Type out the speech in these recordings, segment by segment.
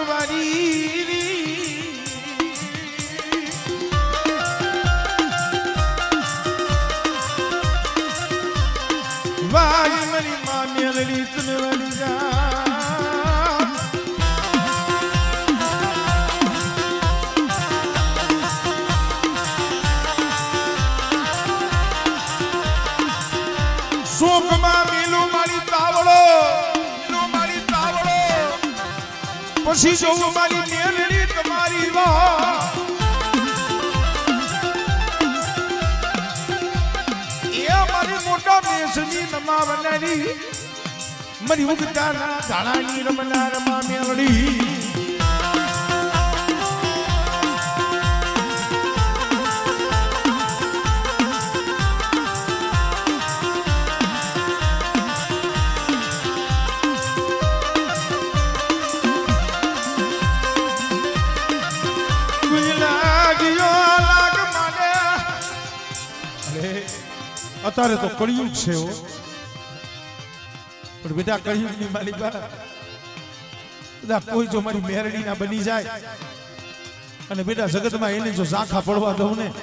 વારી વારી મારી માં મેલડી તને વારી જા શોકમાં મેલું મારી તાવડો પછી જોવું મારી મેલડી તમારી વાહ એ મારી મોટા મેસની નમાવનારી મારી ઉગતાના ધાણાની રમનાર માં મેલડી અત્યારે તો કળિયુગ છે પણ બેટા કળિયુગ ની મારી બધા કોઈ જો મારી મેરડી ના બની જાય અને બેટા જગતમાં એને જો ઝાંખા પડવા દઉં ને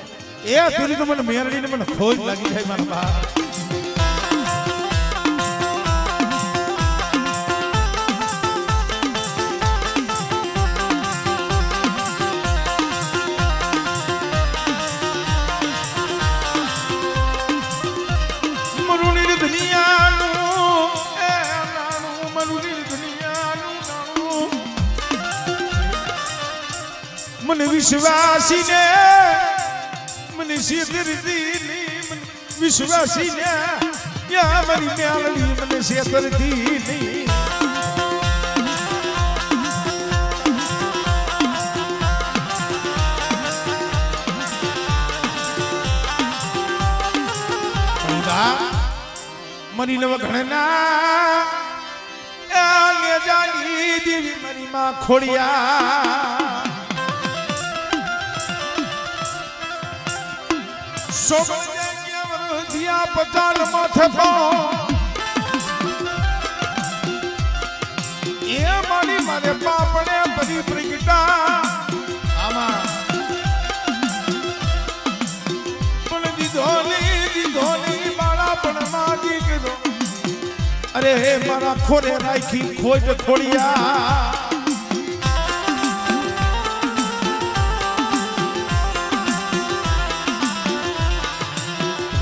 એ તેરી તો મને મેરડી ને મને ખોજ લાગી જાય મારા બા મને વિશ્વાસી ને મને શેતરતી વિશ્વાસી ને યા મારી મેલડી મને શેતરતી નહીં મરી નવ ઘણના લે જાની દેવી મારી માં ખોડિયા પચાલ માથે એ મારી મારે બાપને બધી પ્રગટા આમાં પણ દીધોની મારા પણ માજી કીધો અરે હે મારા ખોરે રાખી ખોજ ખોડિયા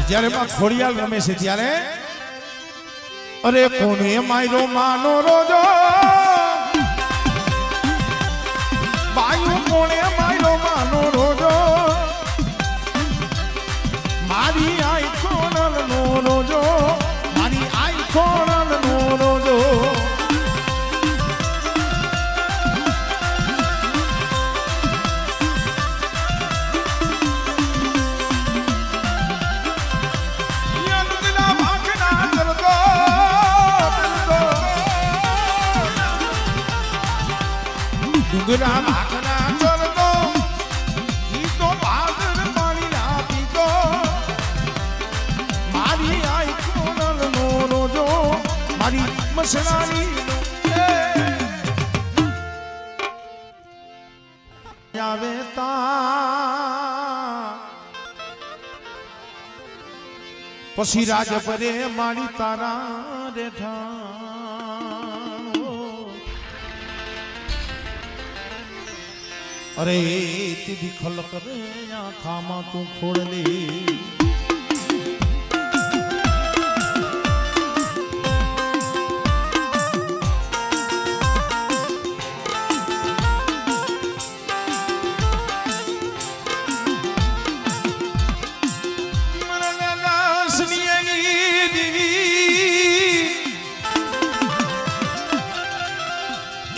જ્યારે માં ખોડિયાલ રમે છે ત્યારે અરે કોને માયરો માનો રોજો બાયુ કોને માયરો માનો રોજો મારી આઈ કોનલ નો રોજો મારી આઈ કોનલ નો રોજો ડુંગરા ભાગના ચરતો ગીતો ભાદર પાણી ના પીતો મારી આઈ કોનલ નો રોજો મારી મસણાની આવે તા પછી રાજ પરે મારી તારા રેઠા અરે તીધી ખલક રે આખામાં તું ખોડલી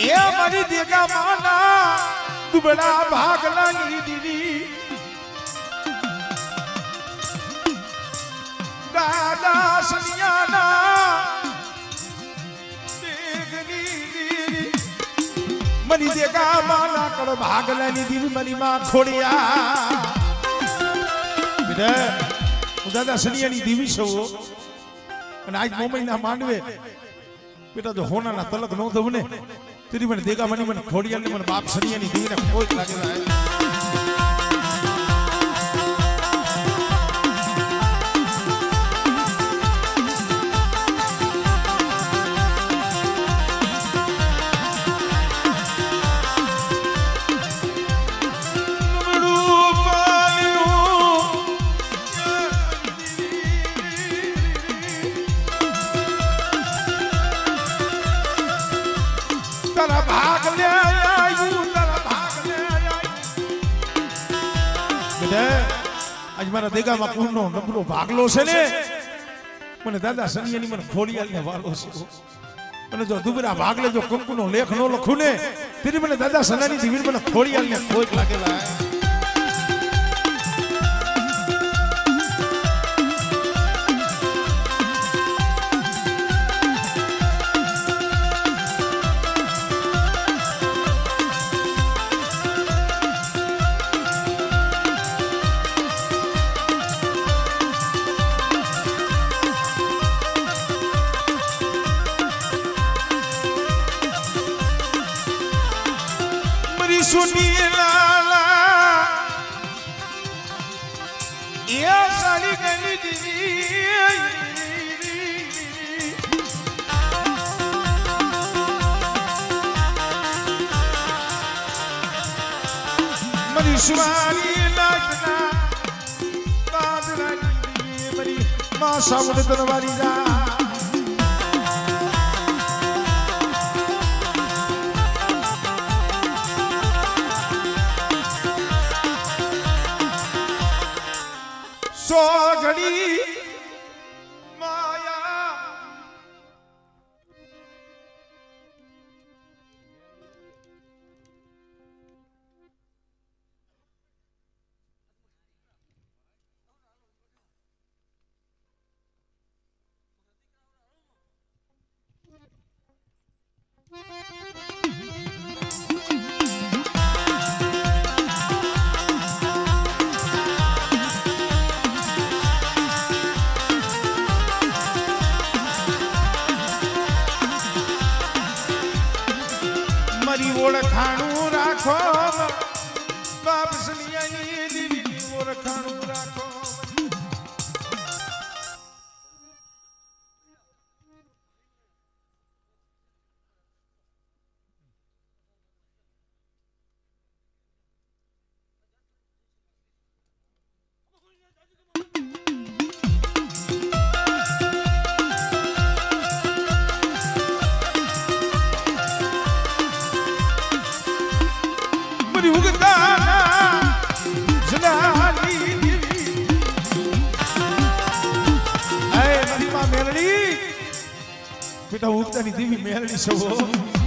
એ મારી દેગા માના દુબળા ભાગલાની દીદી દાદા સનિયાના દેગની મની દેગા માના કડ ભાગલાની દીદી મની માં ખોડિયા બેટા હું દાદા સનિયાની દીવી છું અને આજ મોમઈના માંડવે બેટા જો હોનાના તલક ન દઉં ને તેરી મને દેગા મને ખોડિયાલ ને મને બાપ સણિયાની દીવીને કોઈ લાગેલા આજ મારા દેગામાં કુળનો નબળો ભાગલો છે ને મને દાદા સનિયાની મને ખોડિયાલને વાલો છે અને જો દુબરા ભાગલે જો કંકુનો લેખ નો લખું ને તેની મને દાદા સનાની દીવીને મને ખોડિયાલને ખોટ લાગેલા सुनिए लाला ये सारी गली दी मरी सुमारी लाजना कादरा मरी मां सामुद तनवारी जा सो घड़ी माया ओळखाणू राखो बाप सनियानी दीवी ओळखाणू राखो बेटा उगतानी देवी मेरड़ी छो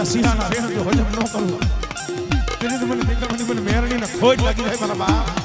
सिहाना रेण जो हजम न करूं तेरे तो मैंने मेरड़ी ने खोज लगी है मारा बाप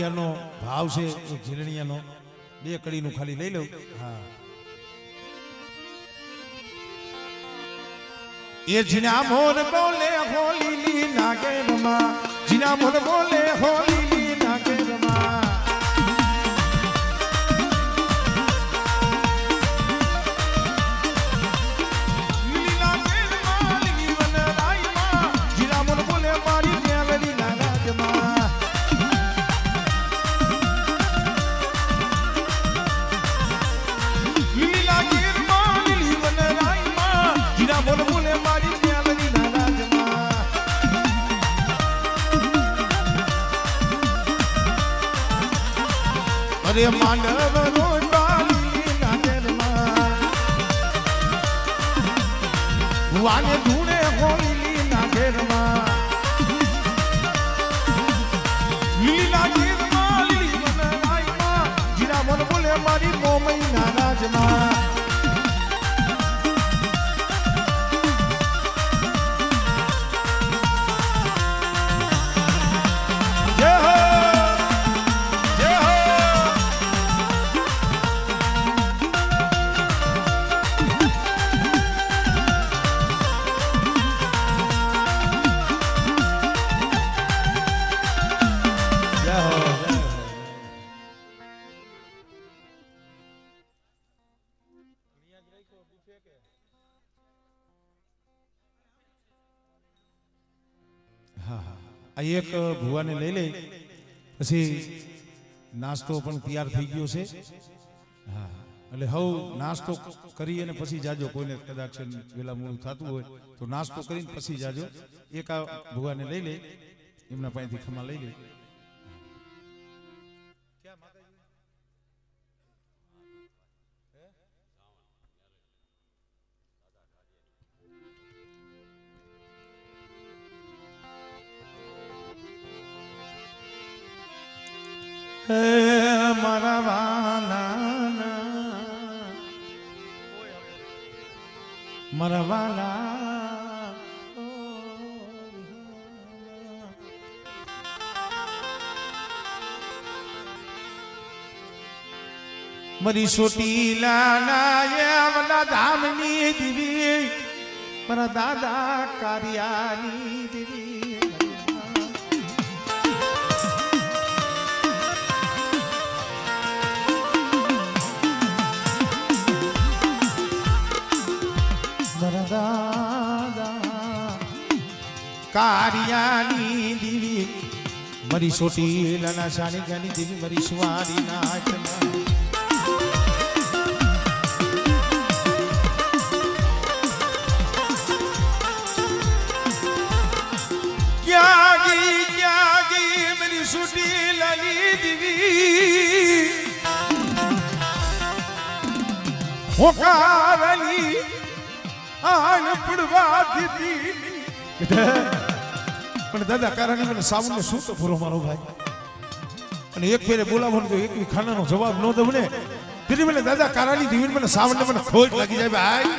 રૂપિયાનો ભાવ છે એક ઝીલણીયાનો 2 કડીનું ખાલી લઈ લઉં હા એ જીના મોર બોલે હોલીલી નાગેરમાં જીના મોર બોલે હોલીલી નાગેરમાં અરે માંડવ રોજ બાલી નાગેરમાં વાને ધૂણે હોલીલી નાગેરમાં લીલા ગીરમાં લીલી વનરાઈમાં જીરા મન બોલે મારી મોમઈ નારાજમાં આ એક ભુવાને લઈ લે પછી નાસ્તો પણ તૈયાર થઈ ગયો છે હા એટલે હવ નાસ્તો કરી અને પછી જાજો કોઈને કદાચ વેલા મોડું થતું હોય તો નાસ્તો કરીને પછી જાજો એક આ ભુવાને લઈ લે એમના પાસેથી ખમા લઈ લે મારા વાલા મારા વાલા મારી છોટી લાલા ધામની દીવી મારા દાદા કારિયાની દીવી કારિયાની દીવી મારી છોટી લાલા શાની જ્ઞાની દેવી મારી સુવારી નાચના ક્યાં ગઈ મારી છોટી લાલી દેવી હોકારલી આન પડવા દીધી પણ દાદા કારાની મને સાવને શું તો પૂરો મારો ભાઈ અને એક ફેરે બોલાવો તો એક ખાનાનો જવાબ ન દઉં ને તેથી મને દાદા કારાની દીવીને મને સાવને મને ખોટ લાગી જાય ભાઈ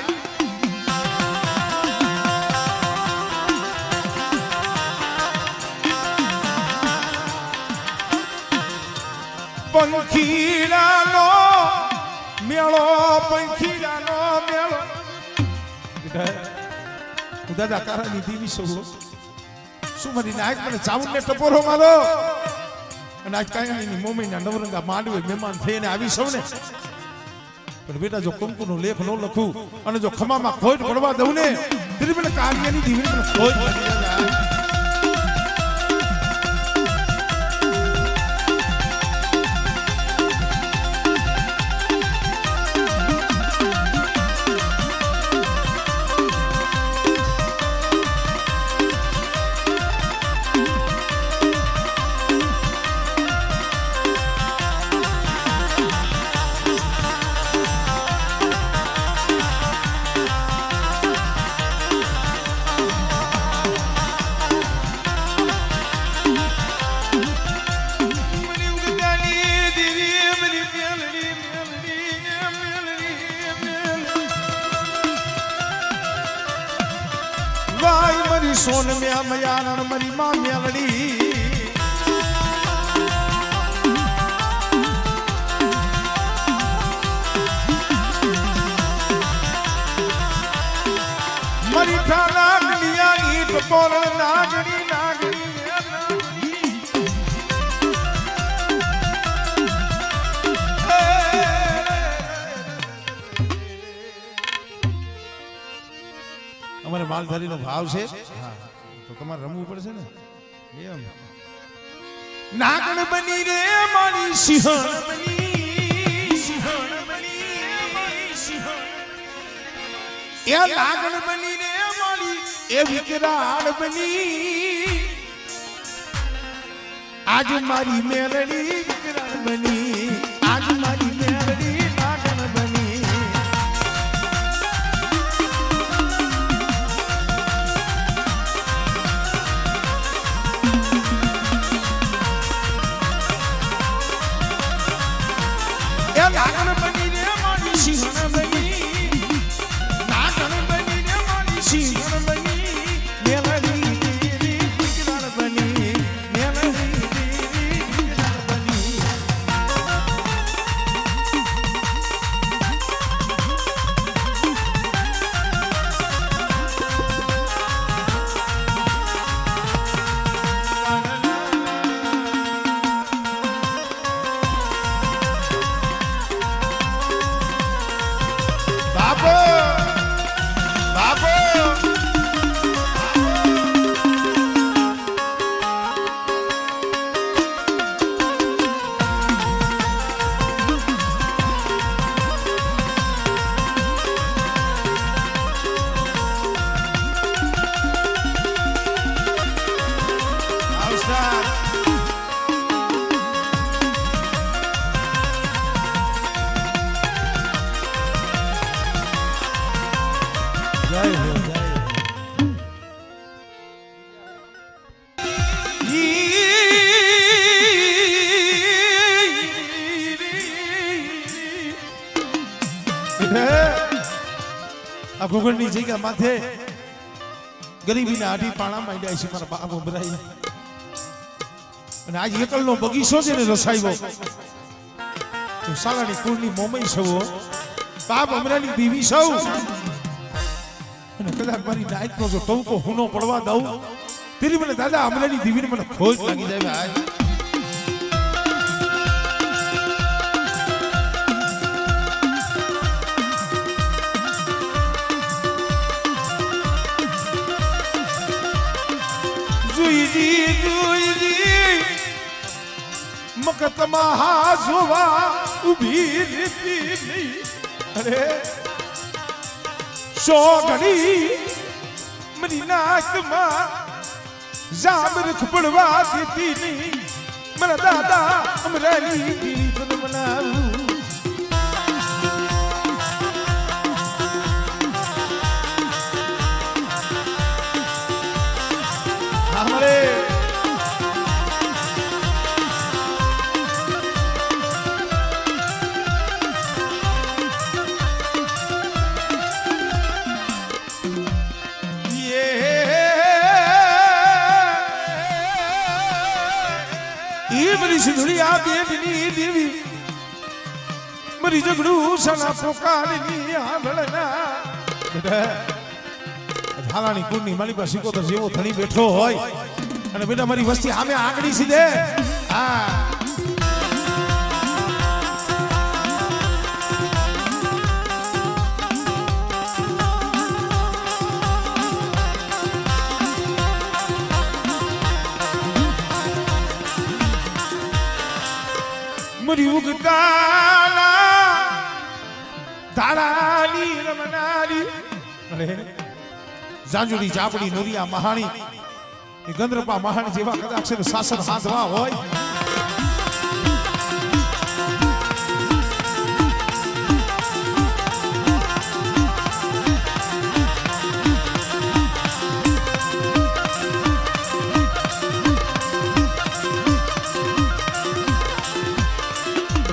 પંખીડાનો મેળો પંખીડાનો મેળો દાદા કારાની દીવી સૌ શું મારી નાયક મને ચાવન ને ટપોરો મારો અને આજ કાયની મોમીના નવરંગા માંડવે મહેમાન થઈને આવી સૌ ને પણ બેટા જો કંકુનો લેખ ન લખું અને જો ખમામાં ખોટ પડવા દઉં ને તેથી મને કારિયાની દીવી મને ખોટ પડી જાય સોન મ્યા મયારણ મરી માં મેલડી માલધારીનો ભાવ છે હા તો તમારે રમવું પડશે ને એમ નાગણ બની રે મારી સિંહણ બની એ નાગણ બની રે મારી એ વિકરાળ બની આજ મારી મેલડી વિકરાળ બની આજ મારી મેલડી નાગણ બની એ નાગણ બની રે મારી સિંહણ બની નાગણ બની રે મારી સિંહણ બની મેલડી વિકરાળ બની મેલડી આ ઘૂંઘણની જગ્યા માથે ગરીબીના આઢી પાણા માંડ્યા છે મારા બાપ ઉભરાઈ અને આજ એકલનો બગીચો છે ને રસાયો તો સાલાની કુળની મોમઈ સૌ બાપ અમરાની બીવી સૌ અને કદાચ મારી નાઈટનો જો ટોકો હુનો પડવા દઉં તેરી મને દાદા અમરાની દીવીને મને ખોજ લાગી જાય ભાઈ મકતમાં હાજવા ઉભી રીતી અરે સો ઘડી મરી નાકમાં જામરખ પડવા દેતી નહીં મારા દાદા અમરાની ગીત બનાવું હમારે સિંધુડિયા દેવની દેવી મરી જગડું સના પોકારની આંધળના ઝાલાની કુળની મારી પાસે સિકોતર જેવો ધણી બેઠો હોય અને બેટા મારી વસ્તી સામે આંગળી સીધે હા મરી ઉગતાના ધારાની રમનારી અરે જાંજુડી ચાપડી નોરિયા મહાણી એ ગંદ્રપા મહાણી જેવા કદાચ છે શાસન હાથવા હોય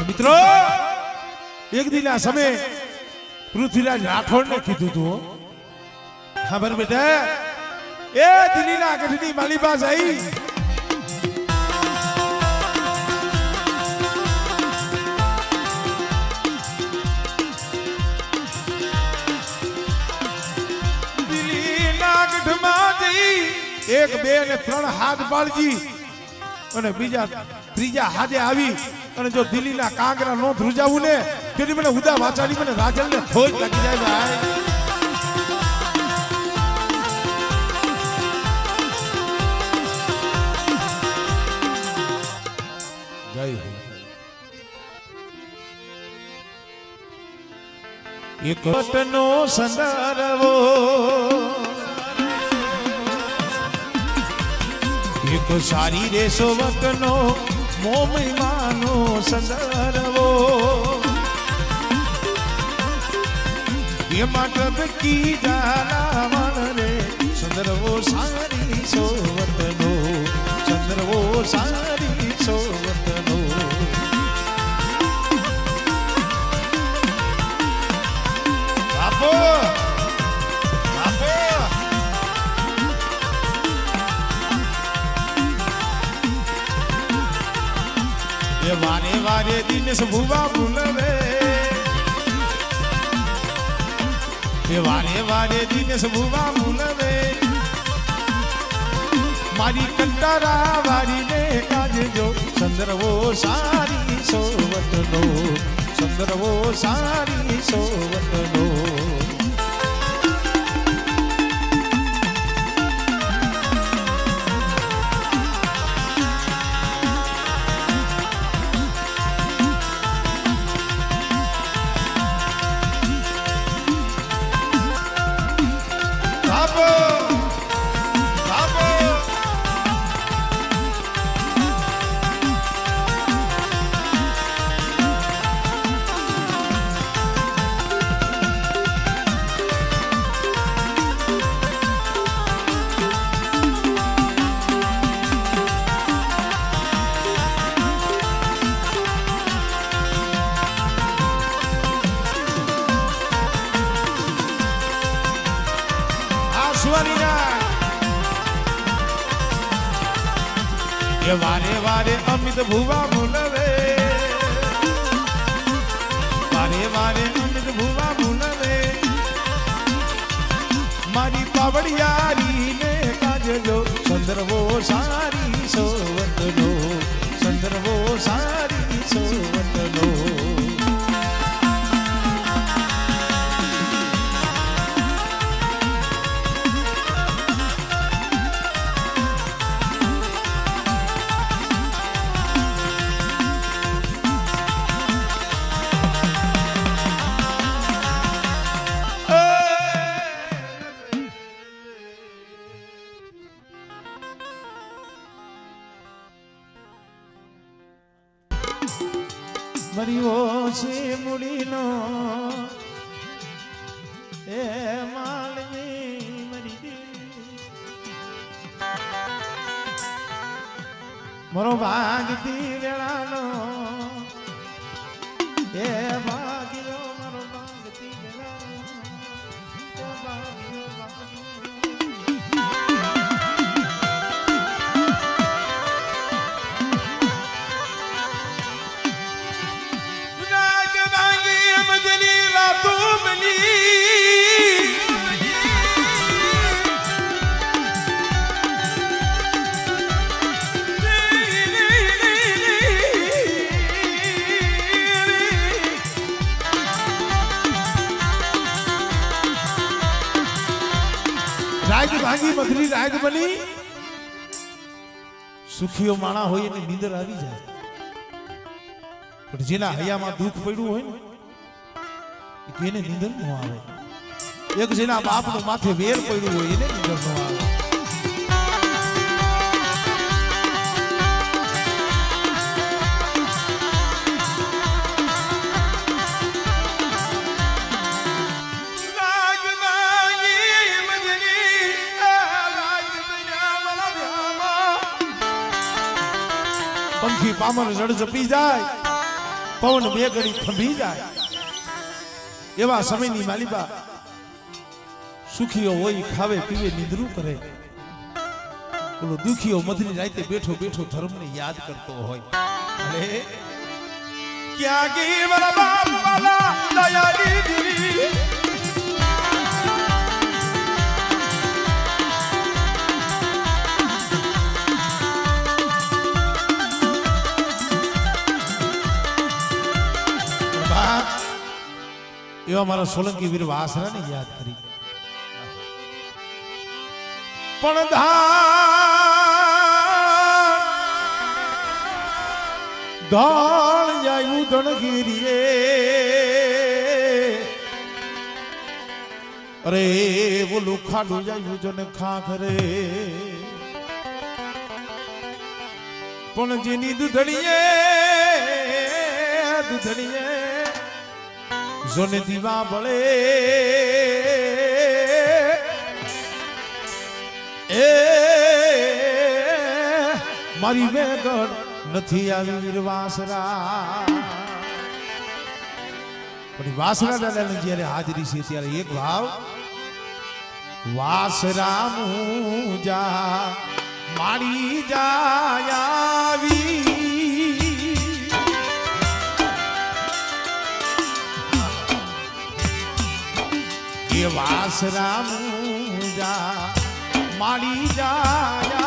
મિત્રો એક દિન આ સમય પૃથ્વીરાજ રાઠોડ ને કીધું તું ખબર બેટા એ દિલ્હીના ગઢની માલિબા જઈ દિલ્હીના ગઢમાં જઈ એક બે ને ત્રણ હાથ બાળજી અને બીજા ત્રીજા હાથે આવી અને જો દિલ્હીના કાંગરા નો ધ્રુજાવું ને તેની મને ઉદા વાચાની મને રાજલ ને ખોજ લાગી જાય ભાઈ એક વટનો સંદર્ભો એક સારી રે સોવતનો મોમયમાનો સંદર્ભો એમાં ટબકી જાલાવણ રે સંદર્ભો સારી સોવતનો સંદર્ભો સારી સોવતનો આપો આપો એ વારે વારે દિનેશ ભુવા ભૂલવે એ વારે વારે દિનેશ ભુવા ભૂલવે મારી કંટારા વારીને કાજજો સંદર્ભો સારી સોવતનો સંદર્ભો સારી સોવતનો એ વારે વારે અમિત ભુવા ભૂલવે વારે વારે અમિત ભુવા ભૂલવે મારી પાવડિયારી ને કાજજો સંદર્ભો સારી સોવતનો સંદર્ભો સારી સોવતનો મરીઓ છે મૂડીનો એ માલની મરી મારો ભાગતી વેળાનો એ ભાગ્યો મારો ભાગતી વેળાનો ભાગ્યો રાગ ભાંગી મધરી રાગ બની સુખીઓ માણા હોય એની નીંદર આવી જાય પણ જેના હૈયામાં દુઃખ પડ્યું હોય ને એને નીંદર ન આવે એક જેના બાપનું માથે વેર પડ્યું હોય એને નીંદર ન આવે પંખી પામર જડ જપી જાય પવન બે ઘડી થંભી જાય એવા સમયની માલિબા સુખીઓ હોય ખાવે પીવે નિદ્રું કરે ઓલો દુખીઓ મધની રાતે બેઠો બેઠો ધર્મને યાદ કરતો હોય અરે ક્યાં ગઈ મારા બાપ વાલા દયાની દીવી એવા મારા સોલંકી વીર વાસરાને યાદ કરી પણ ધાણ જાયું ધણગીરીએ અરે બોલું ખાડું જાય જો ને ખા કરે પણ જેની દૂધણીએ જોને દીવા બળે એ મારી વેગળ નથી આવી વીર વાસરા પણ વાસરા દાદાની જ્યારે હાજરી છે ત્યારે એક ભાવ વાસરા મુજા મારી જાય આવી એ વાસરા મુજા મારી જાય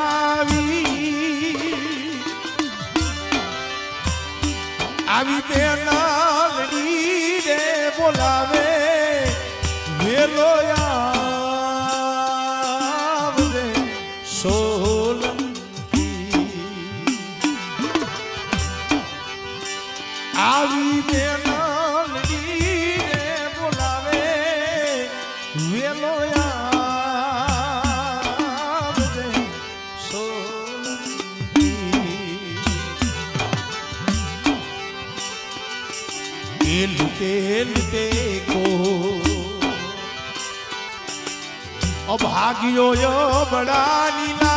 આવી બેનલડી રે બોલાવે વેલો આવરે સોલંકી આવી બેનલડી રે બોલાવે વેલો આવરે सोलंकी लुटे लुटे को अभाग्यो यो बड़ा लीला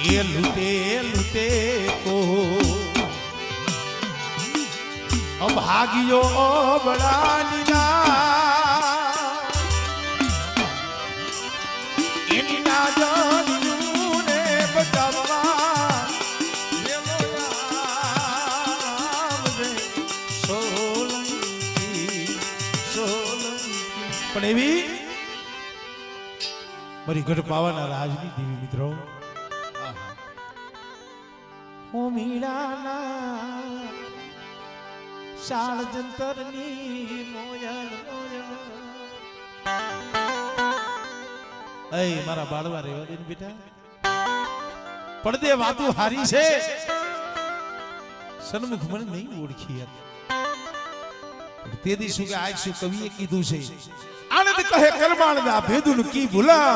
ये लुटे लुटे को अभाग्यो बड़ा लीला इनी ना जानिયું ने बचावा પણ એવી મારી ઘર પાવાના રાજની દેવી મિત્રો હો મીરાના શાળ જંતરની મોયલ એ મારા બાળવા રેવા દે ને બેટા પડદે વાતું હારી છે સન્મુખ મને નહીં ઓળખી તે દી શું કે આજ શું કવિએ કીધું છે આનંદ કહે કરમાણના ભેદુન કી ભૂલા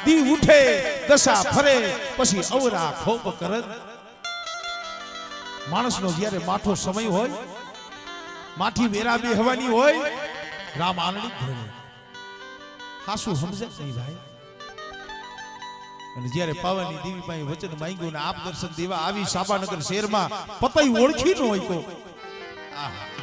દી ઉઠે દશા ફરે પછી અવરા ખોપ કરત માણસનો જ્યારે માઠો સમય હોય માઠી વેરા બેહવાની હોય રામ આનંદ ભરે હાસુ સમજે નહીં ભાઈ અને જ્યારે પાવાની દેવી પાસે વચન માંગ્યું ને આપ દર્શન દેવા આવી સાબાનગર શહેરમાં પતઈ ઓળખી ન હોય તો આહા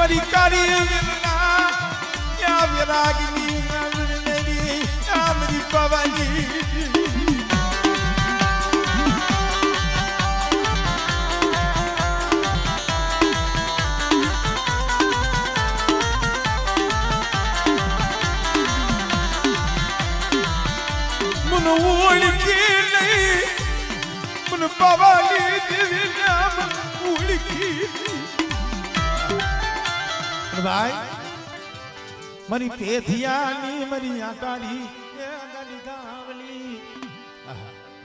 मरी कारी विरला क्या विरागिनी मेरी क्या मेरी पवनी मन ओळखी नहीं मन पवनी देवी नाम ओळखी भाई मरी पेथियानी मरी आकाली गावली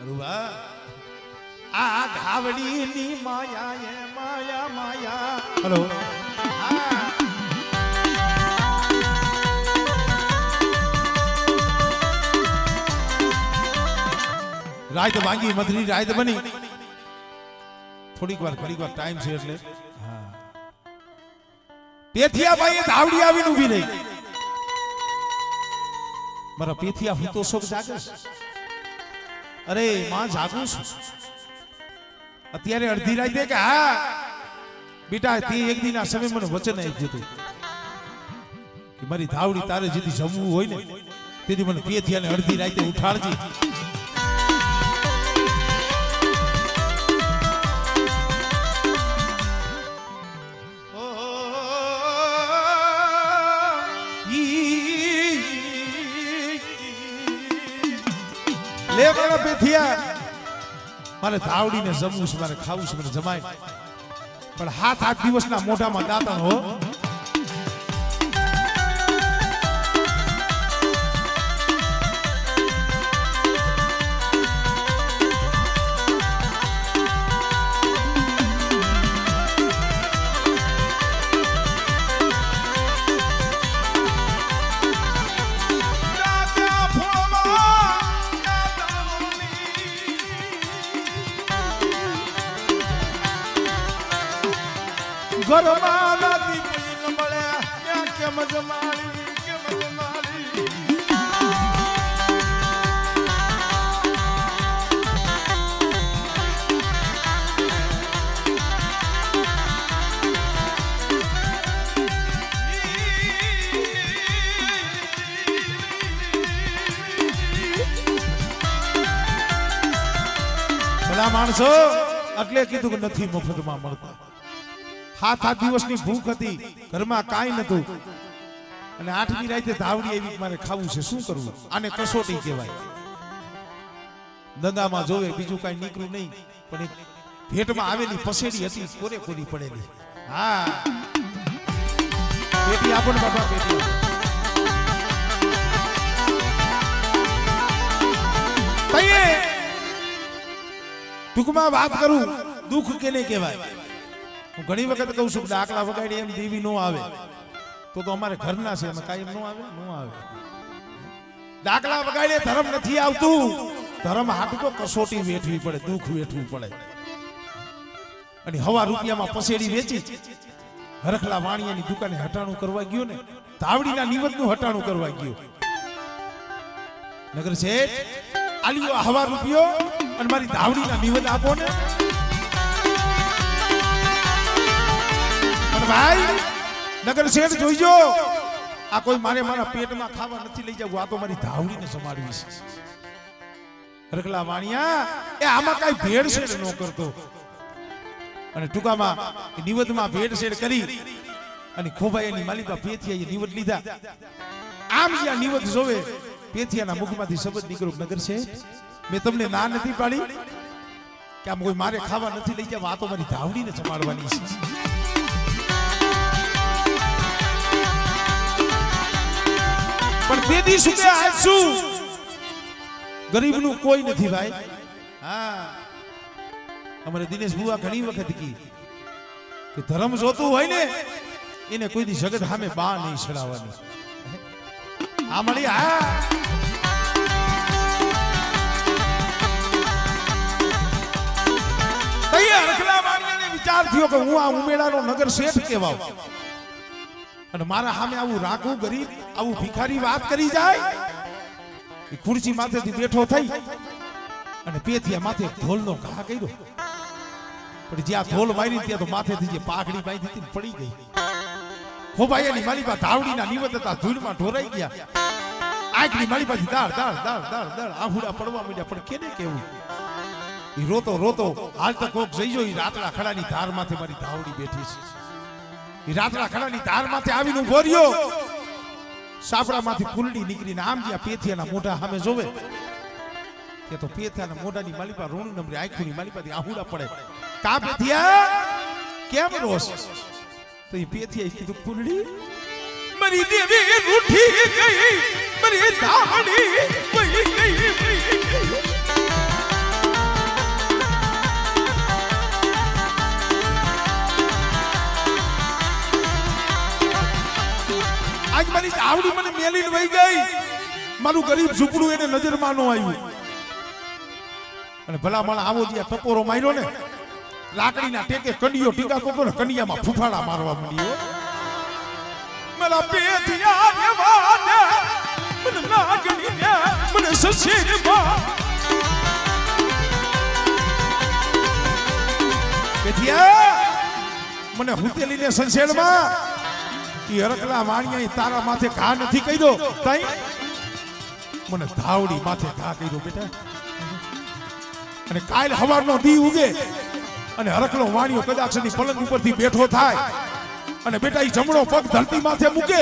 रुवा आ गावली ની માયા એ માયા માયા હેલો રાત વાંગી મધરી રાત બની થોડીક વાર ટાઈમ છે એટલે પેથિયા ભાઈ ધાવડી આવીને ઊભી રહી મારા પેથિયા હું તો શોક જાગે અરે માં જાગું છું અત્યારે અડધી રાતે કે હા બેટા તે એક દિન આ સમય મને વચન આપ્યું હતું કે મારી ધાવડી તારે જેથી જમવું હોય ને તેથી મને પેથિયાને અડધી રાતે ઉઠાડજે એના પેથિયા મારે ધાવડીને જમવું છે, મારે ખાવું છે, મને જમાય પણ 7-8 દિવસના મોઢામાં દાંતણ હો. ઘરમાં લાગી પીન મળ્યા ત્યાં કેમ જમાડી કેમ જમાડી. ભલા માણસો એટલે કીધું કે નથી મફતમાં મળતા. 7-8 દિવસની ભૂખ હતી, ઘરમાં કાંઈ નતું અને 8મી રાતે ધાવડી આવી મારે ખાવું છે, શું કરવું? આને કસોટી કહેવાય. દંગામાં જોવે બીજું કાંઈ નીકળ્યું નહીં, પણ એક ભેટમાં આવેલી પસેડી હતી કોરી પડેલી. હા પેટી આપો ને બાપા, પેટી ટૂંકમાં વાત કરું, દુઃખ કેને કહેવાય? હું ઘણી વખત કહું છું ડાકલા વગાડી એમ દેવી નો આવે તો અમારે ઘરના છે, એમાં કાંઈ નો આવે. ડાકલા વગાડે ધર્મ નથી આવતું. ધર્મ હાટું તો કસોટી વેઠવી પડે, દુઃખ વેઠવું પડે. અને હવા રૂપિયામાં પસેડી વેચી હરખલા વાણિયાની દુકાને હટાણું કરવા ગયો ને, ધાવડીના નિવતનું હટાણું કરવા ગયો. નગર શેઠ આલ્યો હવા રૂપિયો અને મારી ધાવડીના નિવત આપો ને. ભાઈ નગર શેઠ જોઈજો, આ કોઈ મારા પેટમાં ખાવા નથી લઈ જવું, આ તો મારી ધાવડીને સમાડવી છે. રખલા વાણિયા એ આમાં કઈ ભેળસેળ ન કરતો. અને ટૂંકામાં નિવદમાં ભેળસેળ કરી અને ખોભાઈની માલિકા પેથિયાએ નિવદ લીધા. આમ જ્યાં નિવદ જોવે પેથિયાના મુખમાંથી શબ્દ નીકળ્યો, નગર શેઠ મેં તમને ના નથી પાડી કે આમ કોઈ મારે ખાવા નથી લઈ જવા, આ તો મારી ધાવડીને સમાડવાની છે. પણ પેદી શું કે આજ શું ગરીબનું કોઈ નથી ભાઈ. હા અમારે દિનેશ બુઆ ઘણી વખત કી કે ધર્મ જોતું હોય ને એને કોઈ દી જગત સામે બા નહીં છડાવવાની. આ મળી હા તૈયાર રખલા વાણિયાને વિચાર થયો કે હું આ ઉમેડાનો નગર શેઠ કહેવાઉં અને મારા સામે આવું રાખું ગરીબ આવું ભિખારી વાત કરી જાય. એ ખુરશી માથેથી બેઠો થઈ અને પેથિયા માથે ઢોલનો ઘા કર્યો, પણ જ્યાં ઢોલ મારી ત્યાં તો માથેથી જે પાઘડી બાંધી હતી પડી ગઈ. ખોભાઈની માલિકા ધાવડીના નિવત હતા, ધૂળમાં ઢોરાઈ ગયા. આંખની માલિકાથી દાળ દાળ દાળ દાળ દાળ આહુડા પડવા માંડ્યા. પણ કેને કેવું એ રોતો રોતો હાલ તો કોક જઈજો, એ રાતડા ખડાની ધાર માથે મારી ધાવડી બેઠી છે. એ રાતડા ખડાની ધાર માથે આવીને ઉભો રહ્યો. સાપડામાંથી ફૂલડી નીકળીને આમ જ્યાં પેથિયાના મોઢા સામે જોવે કે તો પેથિયાના મોઢાની માલિકા રોણ નંબરે આંખોની માલિકાથી આહુડા પડે. કા પેથિયા કેમ રોસ? તો એ પેથિયાએ કીધું, ફૂલડી મારી દેવી રૂઠી ગઈ, મારી ધાવડી વહી ગઈ. આજ મારી ધાવડી મને મેલીને વહી ગઈ, મારું ગરીબ ઝૂંપડું એને નજરમાં ન આવ્યું. અને ભલા માણા આવો જ્યાં ટપોરો માર્યો ને, લાકડીના ટેકે કંડિયો ટીકાતો હતો ને, કનિયામાં ફૂફાડા મારવા માંડ્યો. મારા પેથિયા દેવાને મને નાગણીને મને સસેરમાં પેથિયા મને હુતેલીને સંસેડમાં ઈ હરકલા વાણિયા તારા માથે ઘા નથી કર્યો, તઈ મને ધાવડી માથે ઘા કર્યો બેટા. અને કાલ હવારનો દી ઉગે અને હરકલો વાણિયો કદાચ ની પલંગ ઉપરથી બેઠો થાય અને બેટા ઈ જમણો પગ ધરતી માથે મૂકે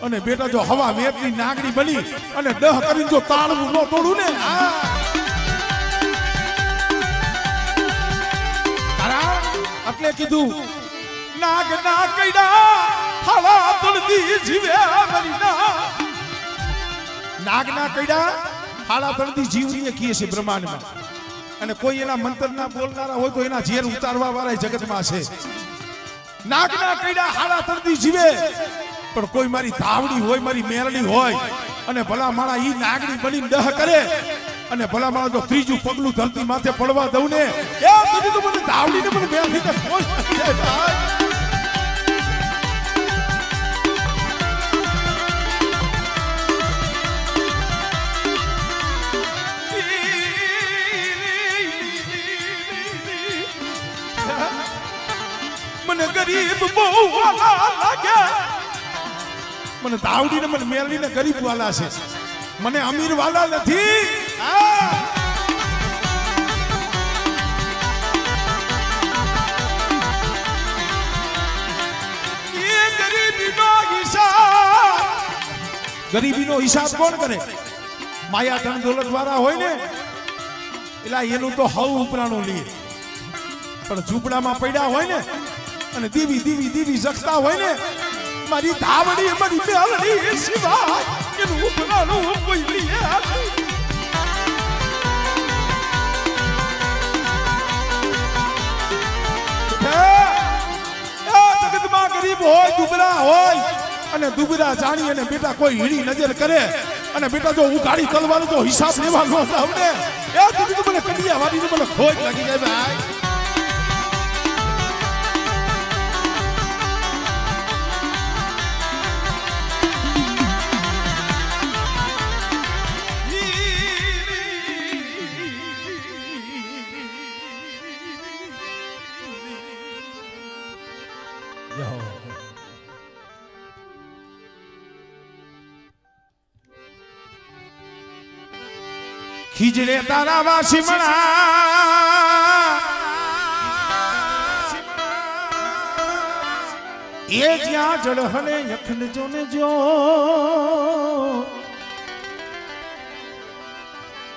અને બેટા જો હવા વેપની નાગડી બની અને દહ કરીને જો તાળવું ન તોડું ને, એટલે કીધું નાગ ના કઈડા હાલા તળદી જીવે મારી નાગ ના કઈડા હાલા તળદી જીવની કીએ છે બ્રહ્માંડમાં અને કોઈ એના મંત્ર ના બોલનારા હોય તો એના ઝેર ઉતારવા વાળા જગતમાં છે નાગ ના કઈડા હાલા તળદી જીવે પણ કોઈ મારી ધાવડી હોય મારી મેરડી હોય અને ભલા માણા ઈ નાગડી બની દહ કરે અને ભલા માણા જો ત્રીજું પગલું ધરતી માથે પડવા દઉં ને એ સુધી તો મને ધાવડી ને મને મેરડી ને કોઈ મને ગરીબ બહુ વાલા લાગે મને ધાવડી ને મને મેરડી ને ગરીબ વાલા છે મને અમીર વાલા નથી ગરીબીનો હિસાબ કોણ કરે માયા ધન દોલત વાળા હોય ને એટલે એનું તો હવ ઉપરાણું લે પણ ઝૂંપડામાં પડ્યા હોય ને અને દીવી દીવી દીવી જગતા હોય ને મારી ધાવડી મારી મેલડી સિવાય એનું ઉપરાણું કોઈ લે જગતમાં ગરીબ હોય દુબળા હોય અને દુબળા જાણી અને બેટા કોઈ હીડી નજર કરે અને બેટા જો ઉઘાડી તલવાર તો હિસાબ લેવા ન આવડે એ તું મને કડિયા વાળીને મને ખોજ લાગી જાય ભાઈ ખીજડે તારા વાસીમણા એ જ્યાં જળહલે યખન જોને જો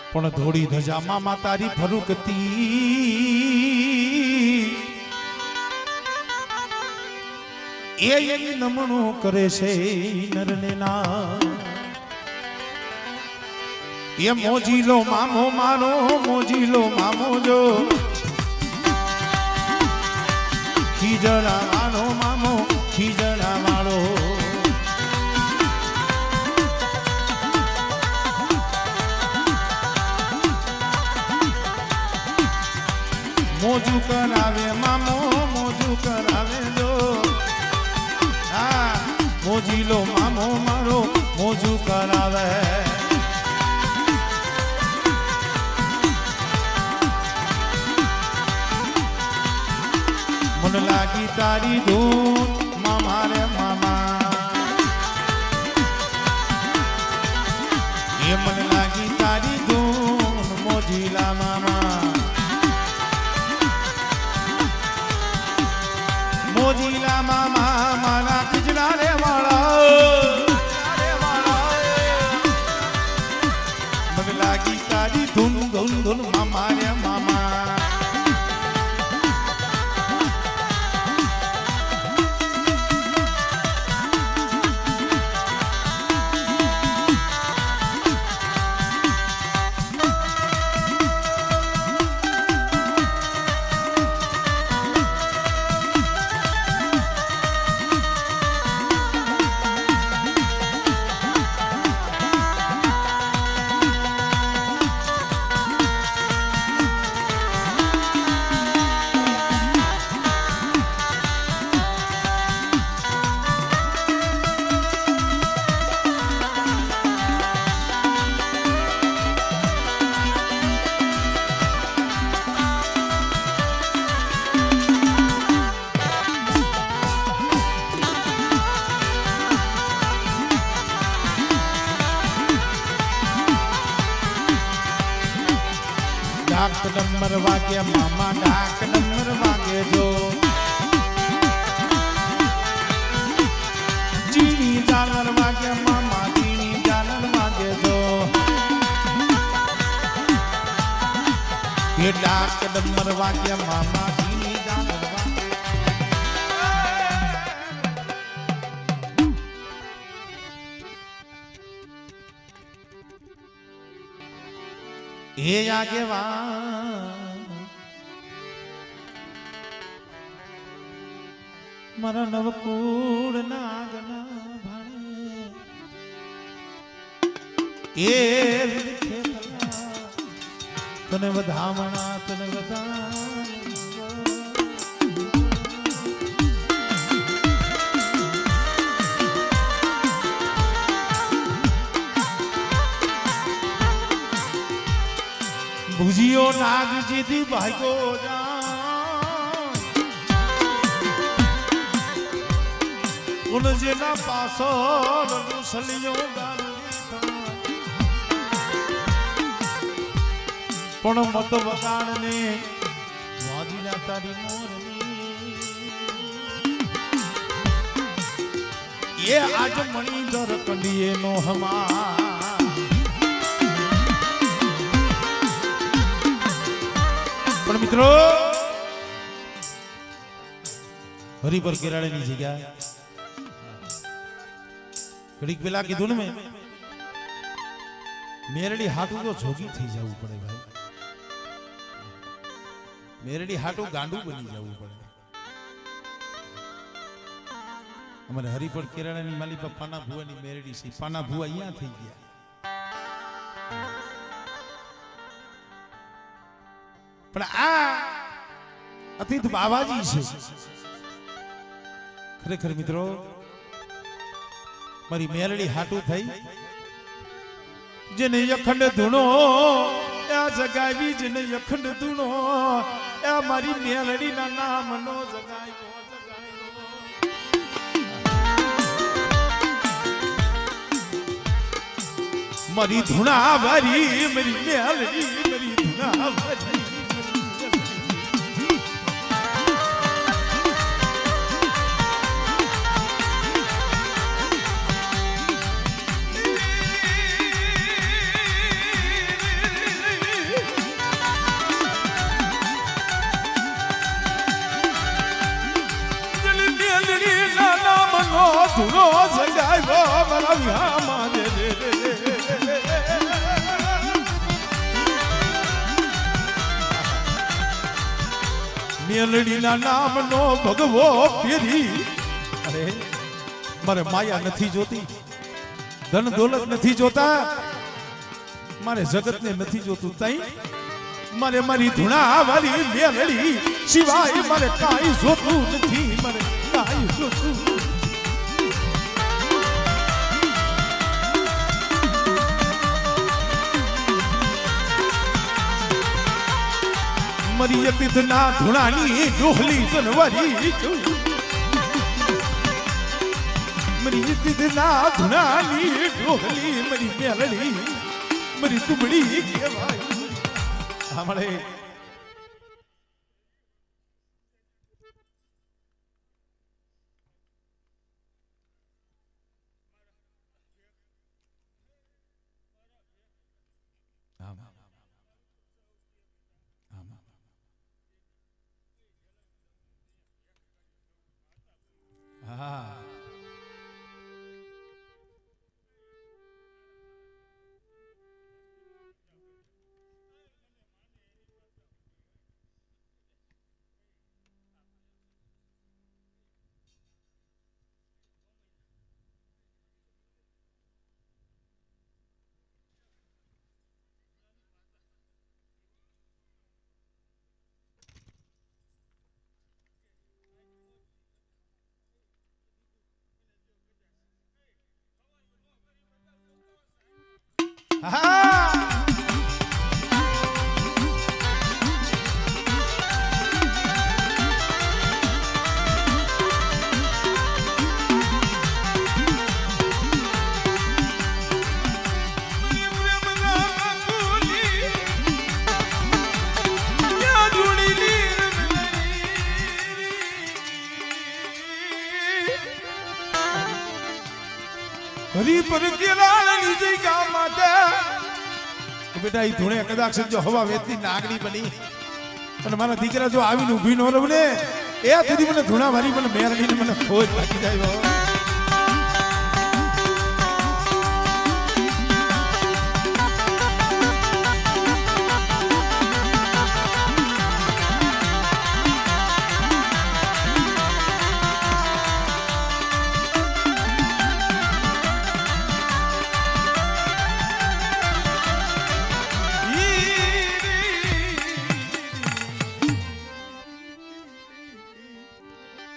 પણ ધોળી ધજા મામા તારી ફરુકતી એ એની નમણો કરે છે નરને ના એ મોજીલો મામો મારો મોજીલો મામો જો ખીજડા વાળો મામો ખીજડા વાળો મોજું કરાવે મામો મોજું કરાવે જો હા મોજીલો મામો મારો મોજું કરાવે मन लागी तारी धून मामा रे मामा ये मन लागी तारी धून मोजीला मामा मोजीला मामा मारा खिजड़ा रे वाला मन लागी तारी धून धून धून मामा रे मामा डाक नंबर वागे मामा डाक नंबर वागे जो जीनी डालर वागे मामा जीनी डालर वागे जो ये डाक नंबर वागे मामा जीनी डालर वागे એ આગેવા મારા નવકુળ નાગના ભાણે એ તને વધામણા તને ભુજીઓ નાગજીથી ભાગ્યો જા જેના પાછળ સલિયો પણ મત વગાડને વાદીના તારી મોરની એ આજ મણિધર કંડીએ નો હમા પણ મિત્રો હરિપર કેરાળીની જગ્યા ઘડીક પેલા કીધું ને મેં મેરડી હાટું તો જોગી થઈ જવું પડે ભાઈ મેરડી હાટું ગાંડું બની જવું પડે અમારે હરિપર કેરાળાની માલી પર પાના ભુવાની મેરડી છે પાના ભુવા અહીંયા થઈ ગયા પણ આ અતીત બાબાજી છે ખરેખર મિત્રો મારી મેરડી હાટું થઈ જેને અખંડ ધૂણો આ જગાવી જેને અખંડ ધૂણો આ મારી મેલડીના નામનો જગાવ્યો મારી ધૂણા વારી મારી મેલડી મારી ધૂણા વારી ધૂણો જગાવ્યો મારા વિહામાં મેલડીના નામનો ભગવો ફેરી અરે મારે માયા નથી જોતી ધન દોલત નથી જોતા મારે જગતને નથી જોતું તઈ મારે મારી ધૂણા વાળી મેલડી સિવાય મારે કાંઈ જોતું નથી મારે કાંઈ જોતું મરી તીધના ધૂણાની ડોહલી જનવરી મરી તીધના ધૂણાની ડોહલી મરી મેલડી મરી તુમડી કહેવાય હમણે હરિપર કેરાળાની જગ્યા માટે બેટા ઈ ધૂણે કદાચ જો હવા વેચતી નાગડી બની અને મારા દીકરા જો આવીને ઊભી ન રહું ને એ સુધી મને ધૂણા મારી મને મેરડીને મને ખોજ લાગી જાય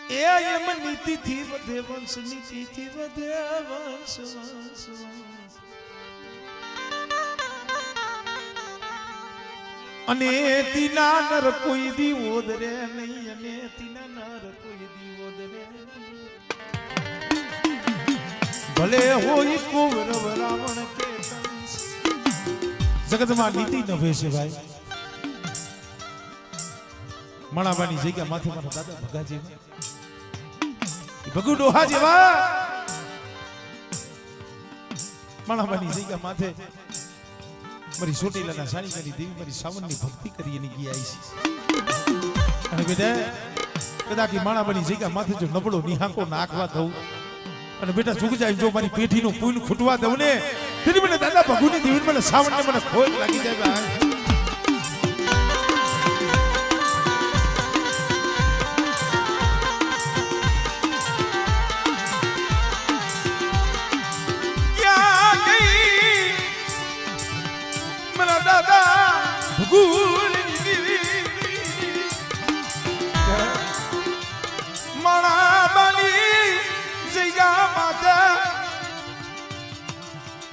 એ એમ નીતિથી વધે વંશ, નીતિથી વધે વંશ, વંશ, વંશ. અને તીના નર કોઈ દી ઓદરે નહીં, અને તીના નર કોઈ દી ઓદરે નહીં. ભલે હોય કૌરવ રાવણ કે કંસ, જગતમાં નીતિ ન વેશે ભાઈ. મણાબાની જગ્યા માથે મારા દાદા ભગા જેવા, ભગુ ડોહા જેવા. મણાબાની જગ્યા માથે મારી ચોટીલાના સાણી કરી દેવી, મારી સાવનની ભક્તિ કરી એની ગઈ આવી છે. અને બેટા કદાચ માણાબાની જગ્યા માથે જો નબળો નિહાકો નાખવા દઉં અને બેટા ચૂક જાય, જો મારી પેઢીનું પૂન ખૂટવા દઉં ને, તેથી મને દાદા ભગુની દેવી મને સાવનને મને ખોટ લાગી જાય ભાઈ.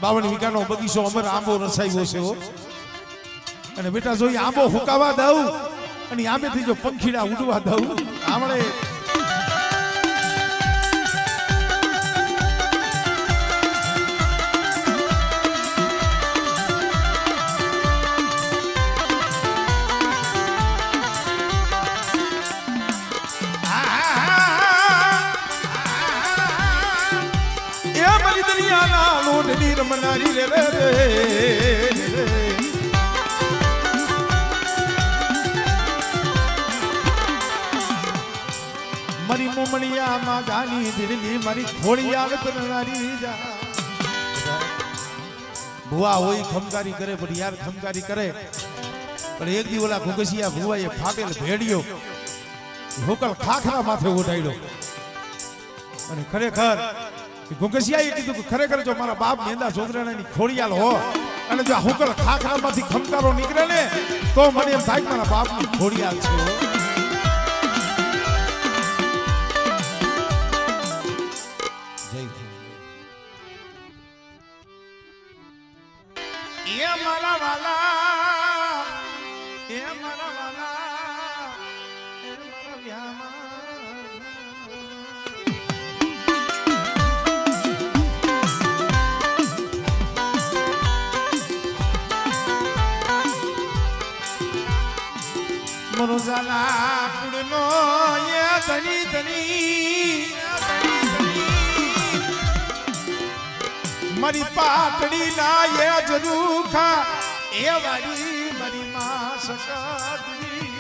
બાવન વીઘાનો બગીચો અમર આંબો રસાયો છે. અને બેટા જો આંબો હુકાવા દઉં અને આંબેથી જો પંખીડા ઉડવા દઉં, આમળે રમનારી રે રે મારી મોમણિયા માં ગાની દિલની મારી ખોડિયાલ કરનારી જા. ભુવા હોય ખમકારી કરે, પણ યાર ખમકારી કરે, પણ એક દી ઓલા ઘુગસિયા ભુવાએ ફાટેલ ભેડિયો હોકલ ખાખરા માથે ઉઠાડ્યો. અને ખરેખર ઘુંઘસિયાએ કીધું કે ખરેખર જો મારા બાપ મેંદા જોગરાણાની ખોડિયાલ હો અને જો હુકલ ખાખરામાંથી ખમકારો નીકળે ને તો મને એમ થાય મારા બાપની ખોડિયાલ છે. જય એ મારા વાલા, એ મારા વાલા, એ મારા વ્યામા. મરોજાલા કુડનો એ ધની ધની મારી પાટડી ના એ જરૂખા એ વારી મારી માં સકાદરી.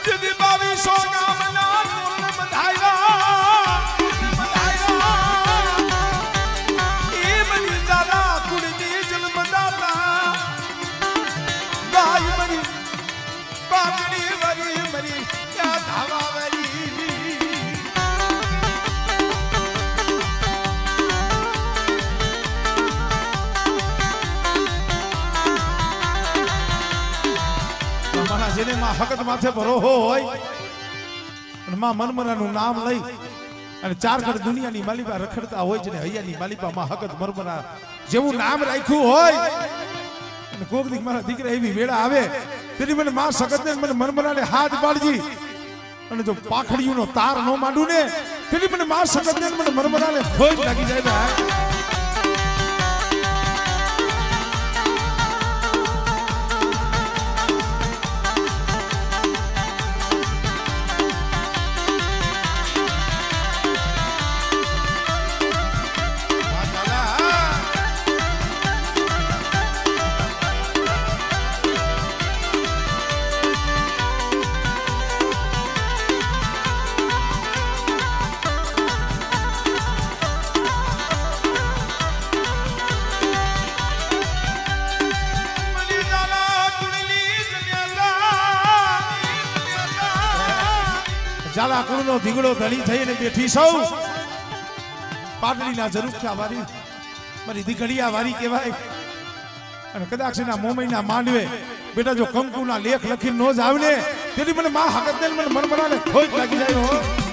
જદી બાવી સોના જેને માં હકત માથે ભરોહો હોય અને માં મનમરાનું નામ લઈ અને ચાર ઘર દુનિયાની માલિપા રખડતા હોય છે ને હૈયાની માલિપા માં હકત મરમરા જેવું નામ રાખ્યું હોય અને કોક દીક મારા દીકરા એવી વેળા આવે તેથી મને માં સખતને મને મરમરાને હાથ પાડજી અને જો પાખડીઓનો તાર ન માંડું ને તેથી મને માં સખતને મને મરમરાને ખોજ લાગી જાય ભાઈ. ઝાલા કુળનો ધીંગડો ધણી થઈને બેઠી સૌ પાટડીના ઝરૂખા વારી મારી દીકડીયા વારી કહેવાય અને કદાચ એના મોમઈના માંડવે બેટા જો કંકુના લેખ લખીને નો જ આવને તેથી મને માં હકત ને મને મનમરાને ખોટ લાગી જાય હો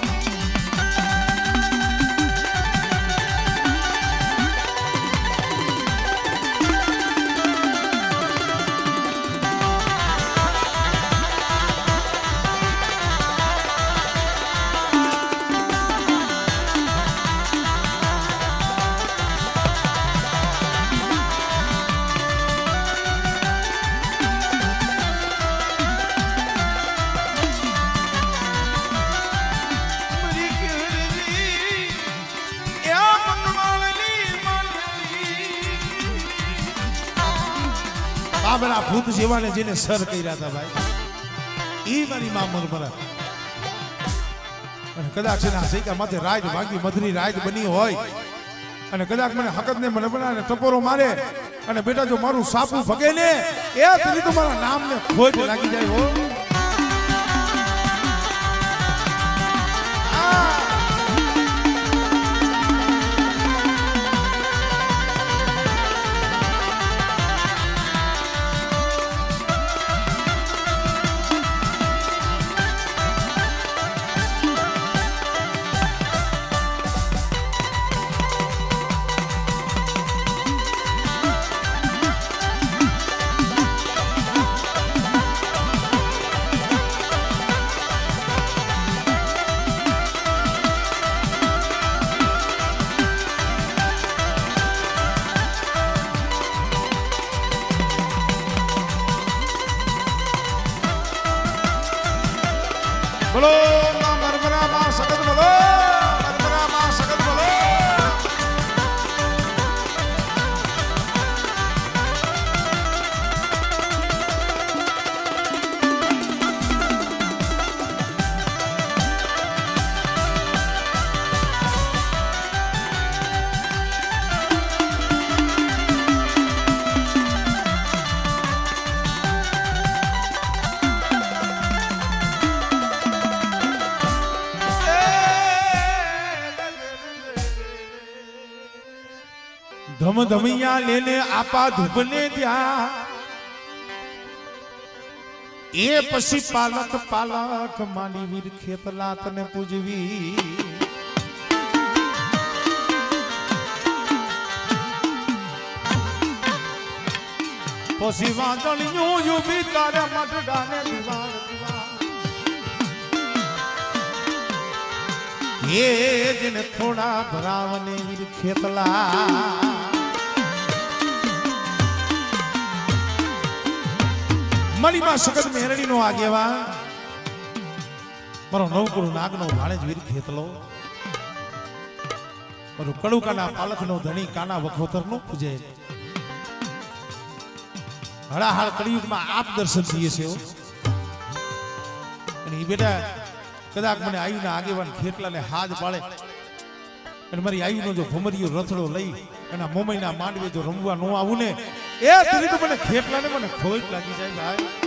બાબરા ભૂત જેવાને જેને સર કર્યા હતા ભાઈ ઈ મારી માં મરમરા અને કદાચ એના સૈકા માથે રાજ ભાગી મધરી રાજ બની હોય અને કદાચ મને હકત ને મને બનાને ટપોરો મારે અને બેટા જો મારું સાપું ભગે ને એ તરી તો મારા નામ ને ખોટ લાગી જાય હો બોલો માં મરમરા માં સગત બોલો મરમરા માં સગત બોલો ધમ ધમિયા લેને આપા ધૂપને ત્યાં એ પછી પાલક પાલક માની વીર ખેતલા તને પૂજવી પછી વાંદળિયું યુવી તારા મટડાને દીવાલ એ જને થોડા ભરાવને વીર ખેતલા મારી માં સગત મેરડી નો આગેવા મારો નવકુળ નાગ નો ભાણેજ વીર ખેતલો મારું કડુકાના પાલખ નો ધણી કાના વખોતર નો પૂજે હળાહળ કળિયુગમાં આપ દર્શન થઈએ છે અને એ બેટા કદાચ મને આયુના આગેવાન ખેતલાને હાથ પાડે અને મારી આયુનો જો ભમરીયો રથડો લઈ એના મોમઈના માંડવે જો રમવા નો આવું ને એ તરી તો મને ખેતલાને મને ખોટ લાગી જાય ભાઈ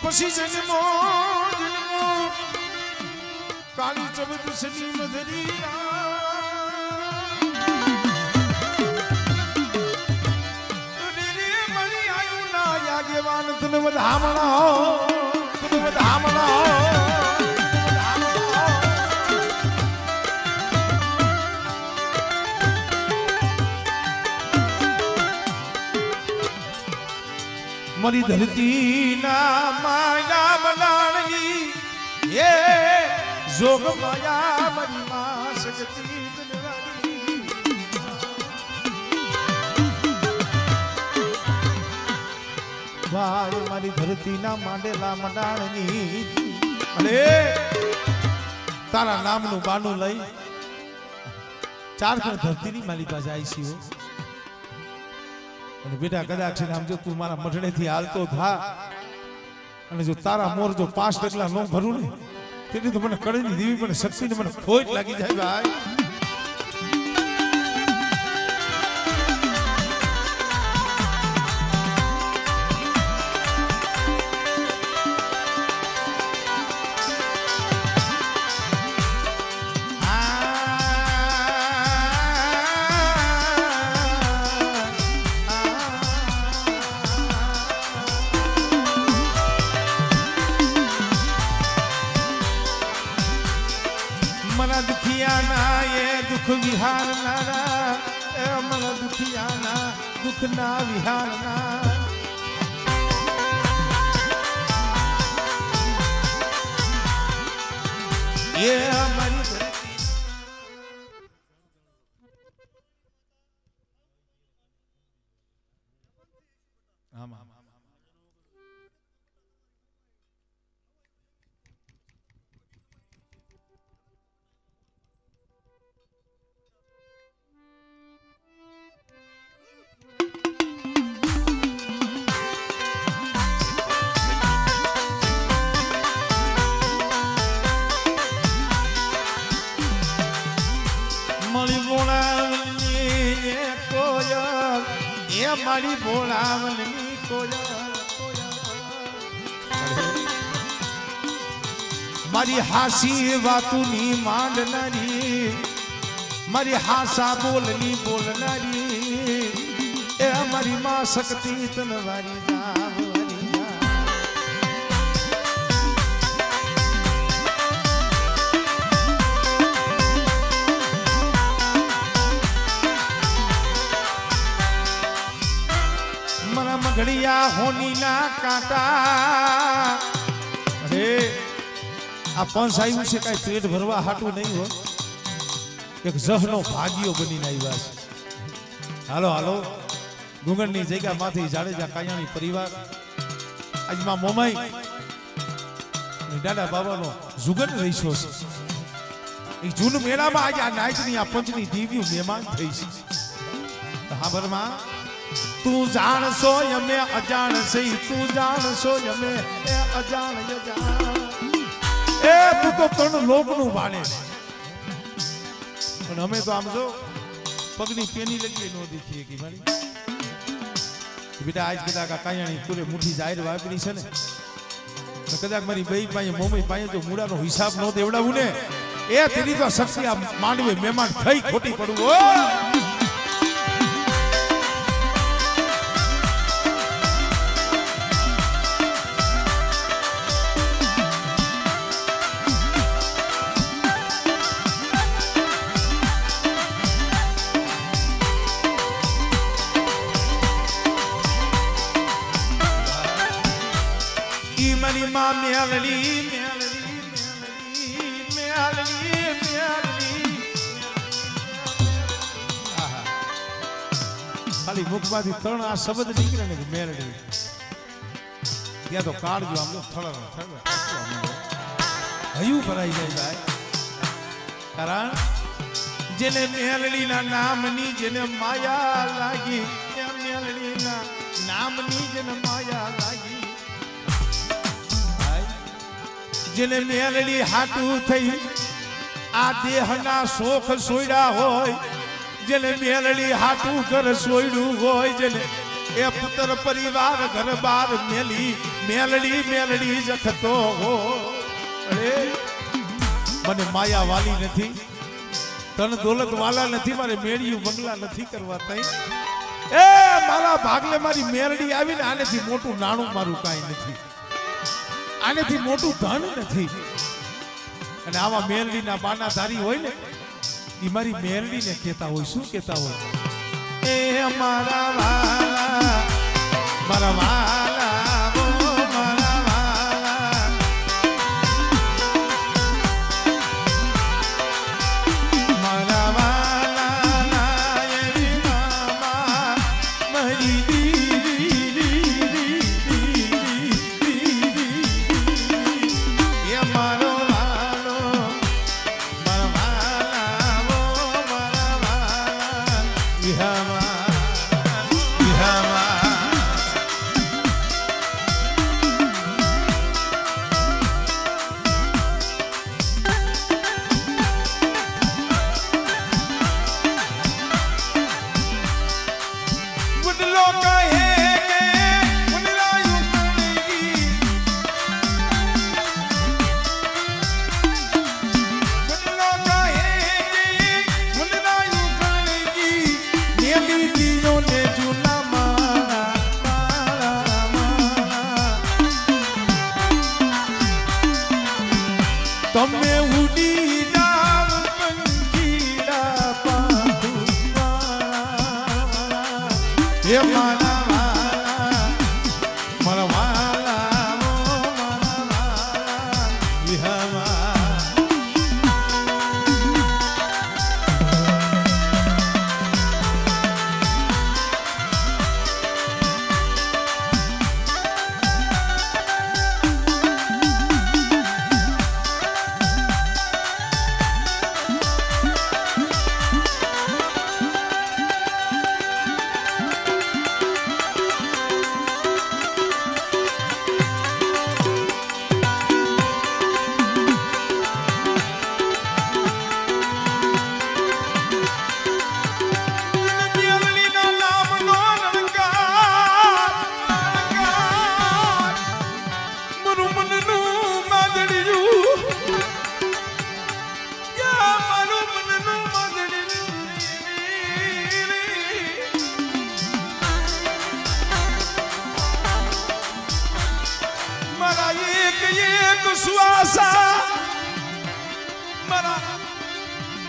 પછી જન્મો જન્મો કાલી ચબદસની મધરી રે મળી આયુ ના યાગેવાન તુન વધામણા મારી ધરતી ના માયા બનાણી એ જોગ માયા મારી માં સગતી બનવાની ભાઈ મારી ધરતી ના માંડેલા મંડાણી અરે તારા નામનું બાનું લઈ ચાર કણ ધરતીની મારી પાસે આવી છીએ અને બેટા કદાચ છે આમ જો તું મારા મઢડેથી હાલતો થા અને જો તારા મોર જો 5 ડગલા નો ભરું ને તેથી તો મને કળીની દેવી પણ શક્તિને મને ખોટ લાગી જાય ભાઈ. મના દુખિયાના એ દુઃખ વિહારનારા એ મના દુખિયાના દુઃખના વિહારના એ અમારી મારી બોલાવની મારી હાસી વાતુની માંડનારી મારી હાસા બોલની બોલનારી એ મારી માં શક્તિ તનવારી ઘડિયા હોની ના કાંટા અરે આ પંસ આવ્યું છે કઈ પેટ ભરવા હાટું નહીં હો એક જહનો ભાગ્યો બનીને આવ્યા છે. હાલો હાલો ડુંગરની જગ્યામાંથી જાડેજા કાયાણી પરિવાર આજમાં મોમાઈ દાદા બાબાનો જુગન રહીશો છે. એ જૂન મેળામાં આજે આ નાયકની આ પંચની દેવીઓ મહેમાન થઈ છે. હા બરમાં તું જાણશો યમે અજાણ સહી તું જાણશો યમે એ અજાણ એ તું તો ત્રણ લોકનું બાણે પણ અમે તો આમ જો પગની પેની લગી નો દેખીએ કે મારી બેટા આજ કદાચ કાયાણી પૂરે મુઠ્ઠી જાહેર વાપરી છે ને કદાચ મારી બે પાસે મોમઈ પાસે જો મૂડાનો હિસાબ ન દેવડાવું ને એ તેની તો શક્તિ આ માંડવે મહેમાન થઈ ખોટી પડવું ઓ માં મેલડી ખાલી મુખમાંથી ત્રણ આ શબ્દ નીકળે ને મેલડી ત્યાં તો કાળજો આમ હયું ભરાઈ જાય ભાઈ. કારણ જેને મેલડીના નામની જેને માયા લાગી મેલડીના નામની જેને માયા લાગી જેને મેલડી હાટું થઈ આ દેહના શોખ સોયડા હોય જેને મેલડી હાટું ઘર સોયડું હોય જેને એ પુત્ર પરિવાર ઘર બાર મેલી મેલડી મેલડી જખતો હો. અરે મને માયા વાલી નથી તન દોલત વાલા નથી મારે મેળિયું બંગલા નથી કરવા તઈ એ મારા ભાગલે મારી મેલડી આવીને આનેથી મોટું નાણું મારું કાંઈ નથી આનેથી મોટું ધન નથી. અને આવા મેલડીના બાના ધારી હોય ને એ મારી મેલડીને કહેતા હોય શું કહેતા હોય એ મારા વાલા મારા વાલા તમે ઉડી જાવ પંખીડા પાંખું વાળા હે મારા વાલા મારા વાલા ઓ મારા વાલા વિહવા સુવાસા મારા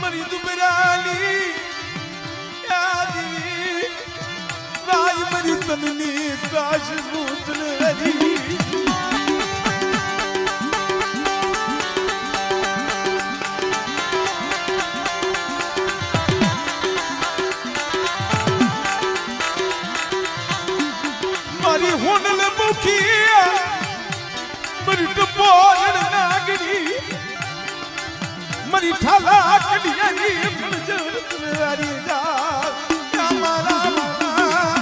મરી દુબરાલી યાદી રાજ મરી તનની કાશ ભૂતન હરી મારી હોનલ મુખી મરી ટપોર નાગરી મરી ઠાલા કડિયાની ફળજવારી જા યા મારા વાલા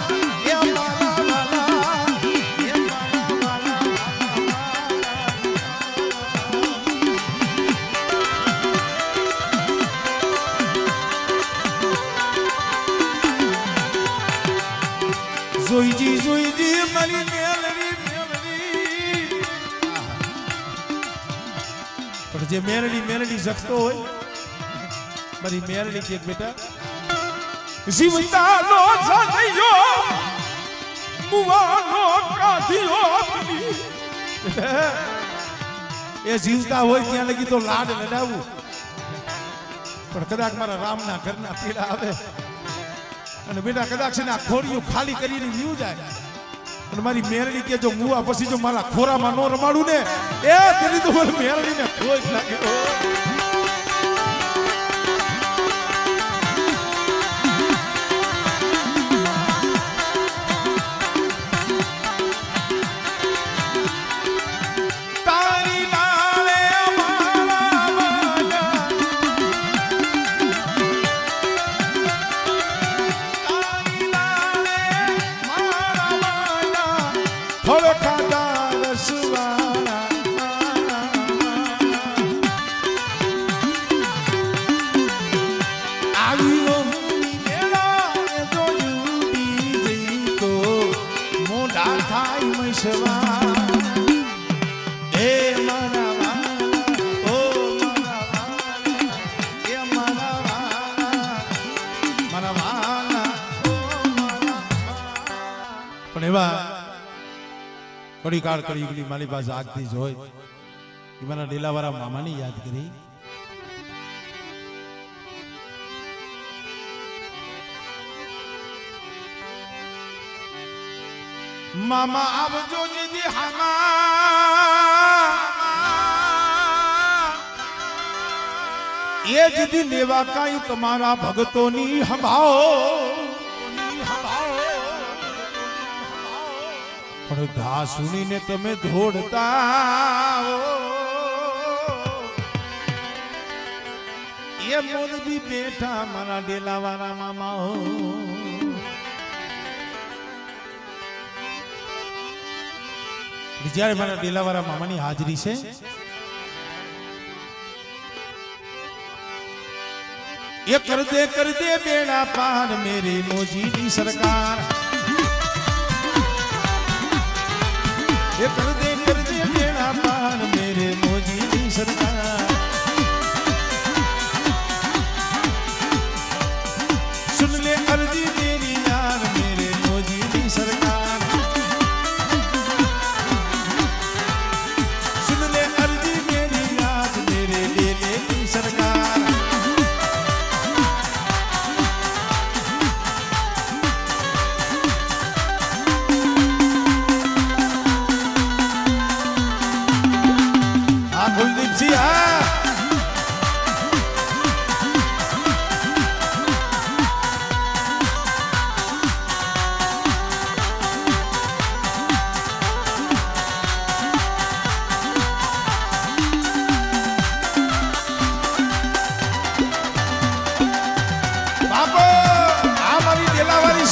યા મારા વાલા યા મારા વાલા જોઈજી મારી જે મેરડી જગતો હોય મારી મેરડી કે બેટા જીવતાનો જાણ્યો મુવાનો કાઢ્યો એ જીવતા હોય ત્યાં લગી તો લાડ લડાવું પણ કદાચ મારા રામના ઘરના પીડા આવે અને બેટા કદાચ છે ને આ ખોડિયું ખાલી કરીને વ્યુ જાય અને મારી મેરડી કે જો મુવા પછી જો મારા ખોરામાં નો રમાડું ને એ તેની તો મારી મેરડીને ખોજ લાગે થોડી કાળ કરી મારી પાસે આગતી જ હોય એ મારા ડેલાવાળા મામાની યાદ કરી મામા આવજો જીજી હામા એ જીજી લેવા કાઈ તમારા ભગતોની હંભાઓ પણ ઘા સુણીને તમે ધોડતા એ મોરબી બેઠા મારા ડેલાવાળા મામા જ્યારે મારા ડેલાવાળા મામાની હાજરી છે એ કર દે બેડા પાર મેરી મોજીની સરકાર ये कर दे बेड़ा पार मेरे मोदी की सरकार सुन ले अर्जी तेरी यार मेरे मोदी की सरकार सुन ले अर्जी मेरी यार मेरे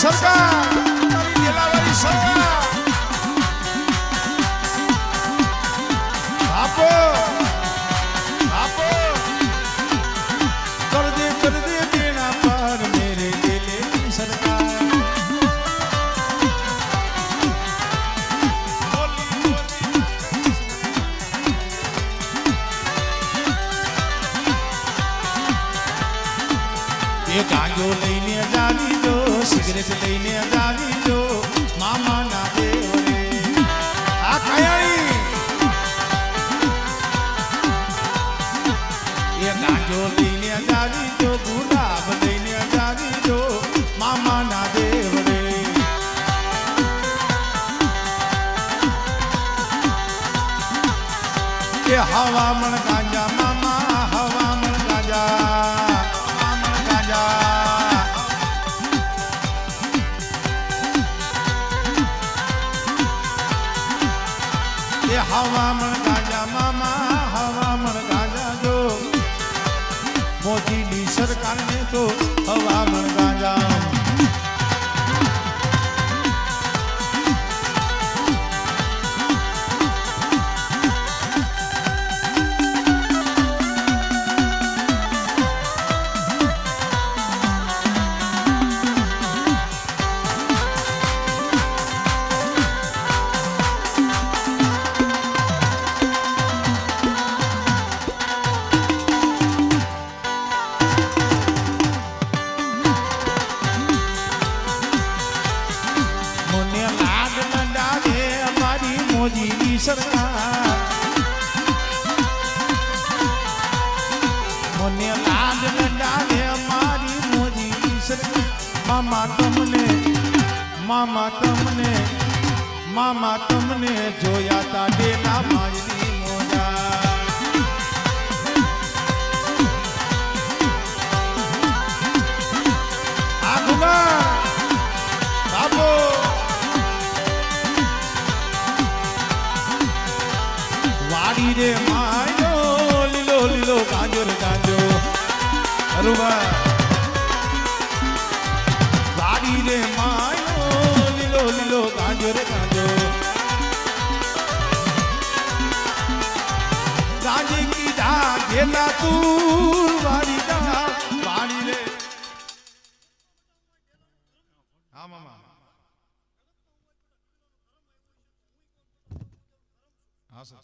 સરકાર તારી ડેલાવાળી સરકાર આપો આપો કર દે દેના પર મેરે દિલે की सरकार ये गांजो लईने जावी दो सिगरेट लईने जावी दो मामा ना देव रे आ कायाणी ये गांजो लईने जावी दो गुलाब लईने जावी दो मामा ना देव रे ये हवा मन गांजा मामा हवा मन गांजा हवामन गांजा मामा हवामन गांजा जो मोदी की सरकार ने तो हवामन गांजा मोदी की सरकार मोने लाड लडावे हमारी मोदी की सरकार मामा तमने जोया ता डेला माजनी मोजा आगुना बाबो वाड़ी रे मायो लीलो लीलो गांजो रे गांजो अरुबा वाड़ी रे मायो लीलो लीलो गांजो रे गांजो गांजे की धा घेला तू वाड़ी रे हाँ मामा हाँ सर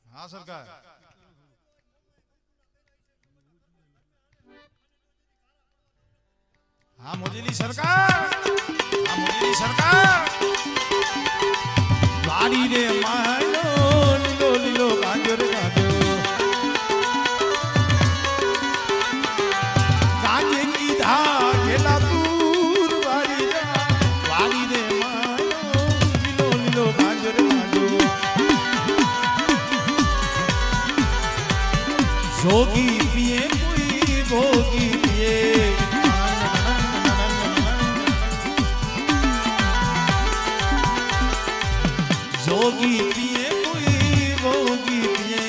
हाँ सरकार हाँ मोदी सरकार वाड़ी रे मायो लीलो लीलो गांजो रे गांजो गांजे की धा घेला दूर वाड़ी रे मायो लीलो लीलो गांजो रे गांजो जोगी पिए कोई भोगी पिए जोगी पिए कोई भोगी पिए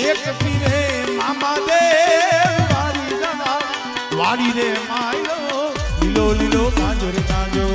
एक पीरे मामा देव वाली વાડી રે માયલો લીલો લીલો કાંજો રે કાંજો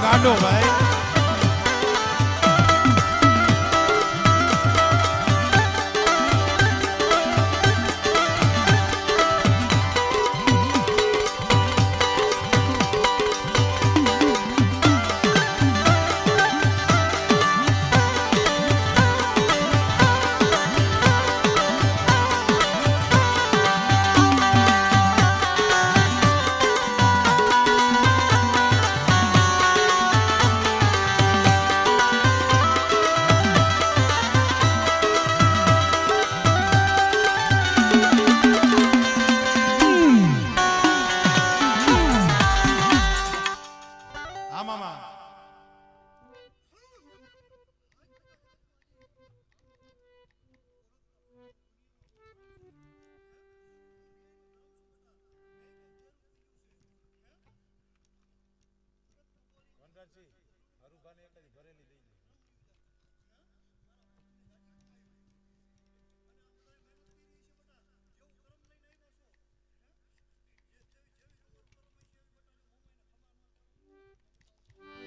ગાંડો ભાઈ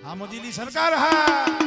હા મોદીની સરકાર હા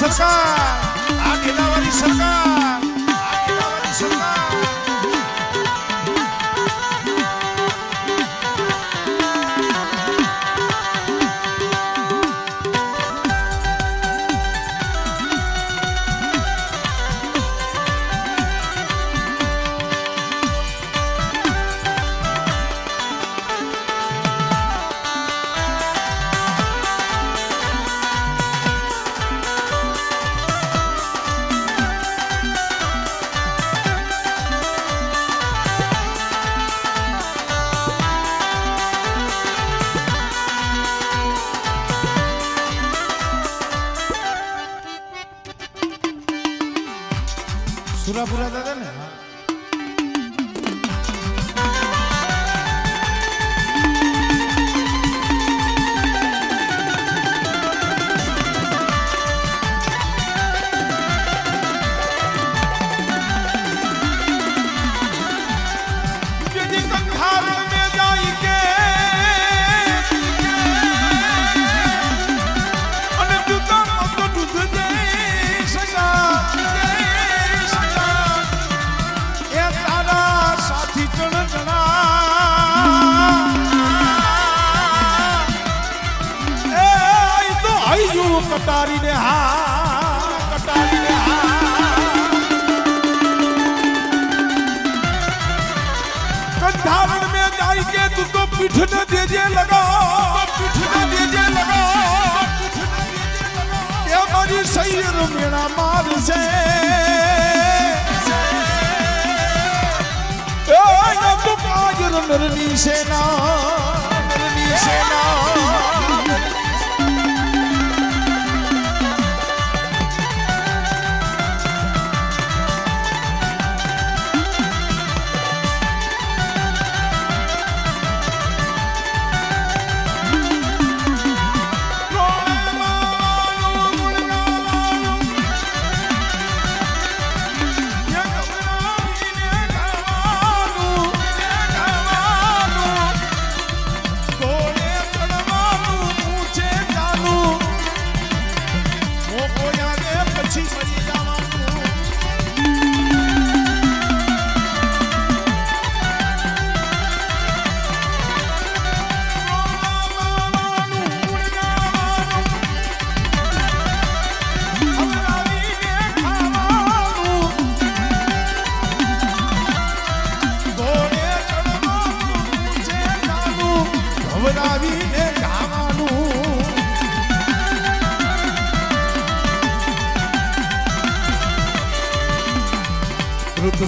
સરકાર આ ગેલાવાળી સરકાર આ ગેલાવાળી સરકાર સુરાપુરા દાદા ને કટારીને હા કટારીને कंधारण में जाई के तू तो पीठ न देजे लगा पीठ न देजे लगा ये मारी सैर मेरा मार से ए ना तू काजर नरनी सेना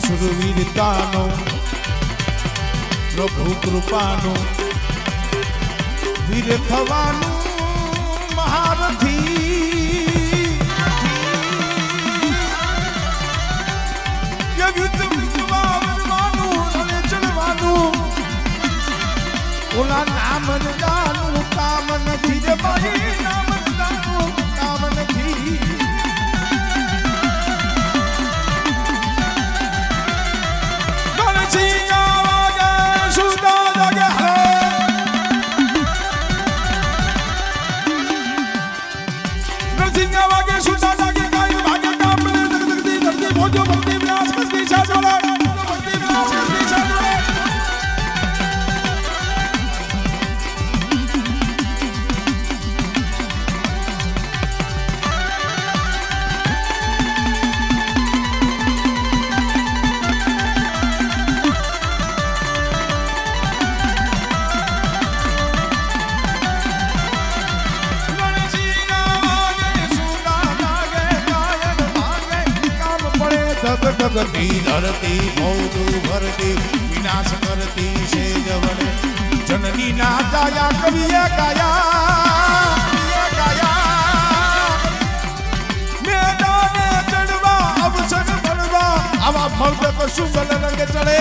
સુરવીરતાનો પ્રભુ કૃપાનો વીર થવાનું મહારથી અને ચડવાનું ઓલા નામ દાનું કામ નથી રે ભાઈ નામ દાનું કામ નથી જગતી ધરતી મૌજુ ભરતી વિનાશ કરતી છે જવને જનની ના ગાયા કવિએ ગાયા મેદાને ચડવા અવસર મળવા આવા મર્દ કશું બલ રંગ ચડે